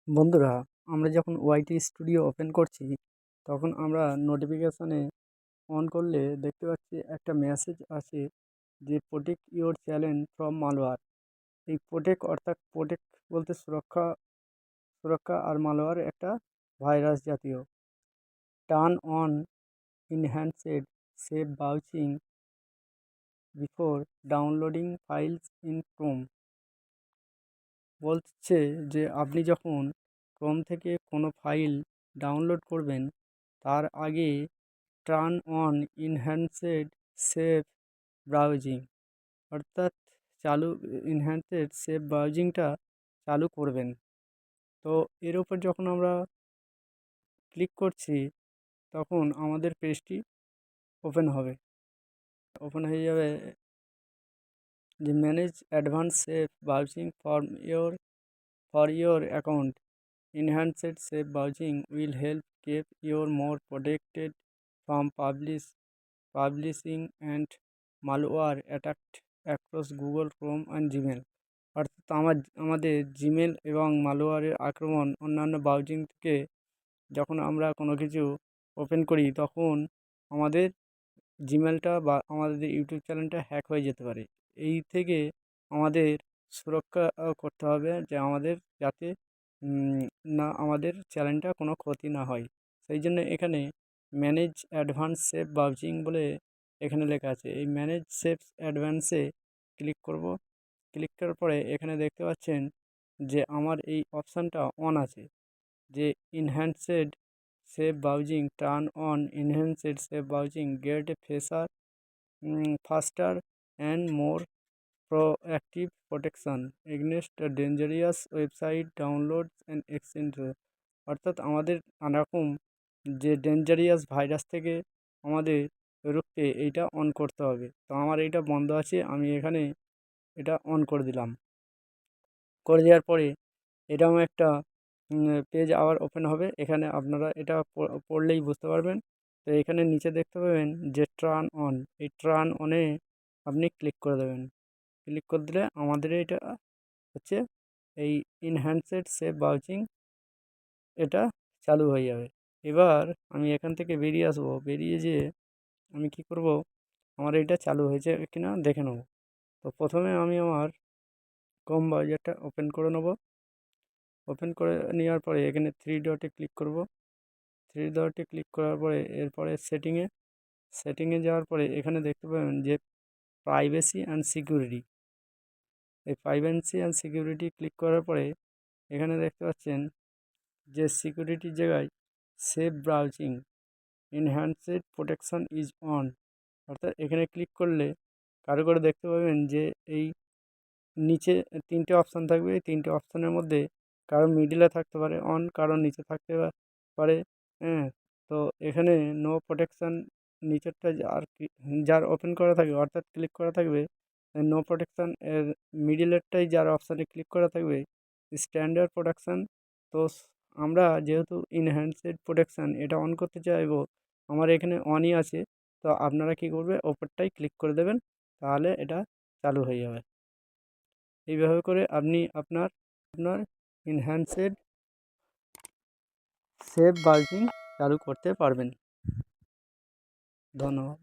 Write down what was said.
বন্ধুরা, আমরা যখন ওয়াইটি স্টুডিও ওপেন করছি, তখন আমরা নোটিফিকেশানে অন করলে দেখতে পাচ্ছি একটা মেসেজ আছে যে protect your channel from malware. এই প্রোটেক্ট অর্থাৎ প্রোটেক্ট বলতে সুরক্ষা সুরক্ষা আর মালওয়্যার একটা ভাইরাস জাতীয়। Turn on enhanced safe browsing before downloading files in Chrome. বলছে যে আপনি যখন ক্রোম থেকে কোনো ফাইল ডাউনলোড করবেন, তার আগে turn on enhanced safe browsing অর্থাৎ চালু ইনহ্যান্সেড সেভ ব্রাউজিংটা চালু করবেন। তো এর ওপর যখন আমরা ক্লিক করছি, তখন আমাদের পেজটি ওপেন হবে। ওপেন হয়ে যাবে যে manage advance save browsing for your account. Enhanced safe browsing will help keep you more protected from publishing and malware attacks across Google Chrome and Gmail। অর্থাৎ আমাদের জিমেল এবং মালওয়্যারের আক্রমণ অন্যান্য ব্রাউজিং থেকে যখন আমরা কোনো কিছু ওপেন করি, তখন আমাদের জিমেলটা বা আমাদের ইউটিউব চ্যানেলটা হ্যাক হয়ে যেতে পারে। এই থেকে আমাদের সুরক্ষা করতে হবে যে আমাদের যাতে না আমাদের চ্যানেলটা কোনো ক্ষতি না হয়। সেই জন্য এখানে ম্যানেজ অ্যাডভান্স সেভ ব্রাউজিং বলে এখানে লেখা আছে। এই ম্যানেজ সেভ অ্যাডভান্সে ক্লিক করব। ক্লিক করার পরে এখানে দেখতে পাচ্ছেন যে আমার এই অপশানটা অন আছে, যে enhanced safe browsing turn on enhanced safe browsing get a faster and more proactive protection against the dangerous website downloads and extensions। অর্থাৎ আমাদের নানারকম যে ডেঞ্জারিয়াস ভাইরাস থেকে আমাদের রুখতে এইটা অন করতে হবে। তো আমার এইটা বন্ধ আছে, আমি এখানে এটা অন করে দিলাম। করে দেওয়ার পরে এরকম একটা পেজ আবার ওপেন হবে। এখানে আপনারা এটা পড়লেই বুঝতে পারবেন। তো এখানে নিচে দেখতে পাবেন যে টার্ন অন, এই টার্ন অনে আপনি ক্লিক করে দেবেন। ক্লিক করে দিলে আমাদের এটা হচ্ছে এই ইনহ্যান্সেড সেভ ব্রাউজিং এটা চালু হয়ে যাবে। এবার আমি এখান থেকে বেরিয়ে আসবো। বেরিয়ে যেয়ে আমি কী করব, আমার এটা চালু হয়েছে কিনা দেখে নেব। তো প্রথমে আমি আমার ক্রোম ব্রাউজারটা ওপেন করে নেব। ওপেন করে নেওয়ার পরে এখানে থ্রি ডটে ক্লিক করব। থ্রি ডটে ক্লিক করার পরে এরপরে সেটিংয়ে যাওয়ার পরে এখানে দেখতে পাবেন যে প্রাইভেসি অ্যান্ড সিকিউরিটি। এই প্রাইভেসি অ্যান্ড সিকিউরিটি ক্লিক করার পরে এখানে দেখতে পাচ্ছেন যে সিকিউরিটির জায়গায় save browsing enhanced protection is on, অর্থাৎ এখানে ক্লিক করলে কারো করে দেখতে পাবেন যে এই নিচে তিনটে অপশান থাকবে। এই তিনটে অপশানের মধ্যে কারো মিডিলে থাকতে পারে অন, কারো নিচে থাকতে পারে। হ্যাঁ, তো এখানে নো প্রোটেকশান নিচেরটা যার ওপেন করা থাকবে অর্থাৎ ক্লিক করা থাকবে নো প্রোটেকশান, এর মিডিলেরটাই যার অপশানে ক্লিক করা থাকবে স্ট্যান্ডার্ড প্রোটেকশান। তো আমরা যেহেতু ইনহ্যান্সড প্রোটেকশান এটা অন করতে চাইবো, আমার এখানে অনই আছে। তো আপনারা কী করবে, ওপরটাই ক্লিক করে দেবেন, তাহলে এটা চালু হয়ে যাবে। এইভাবে করে আপনি আপনার এনহ্যান্সড সেভ ব্রাউজিং চালু করতে পারবেন। ধন্যবাদ।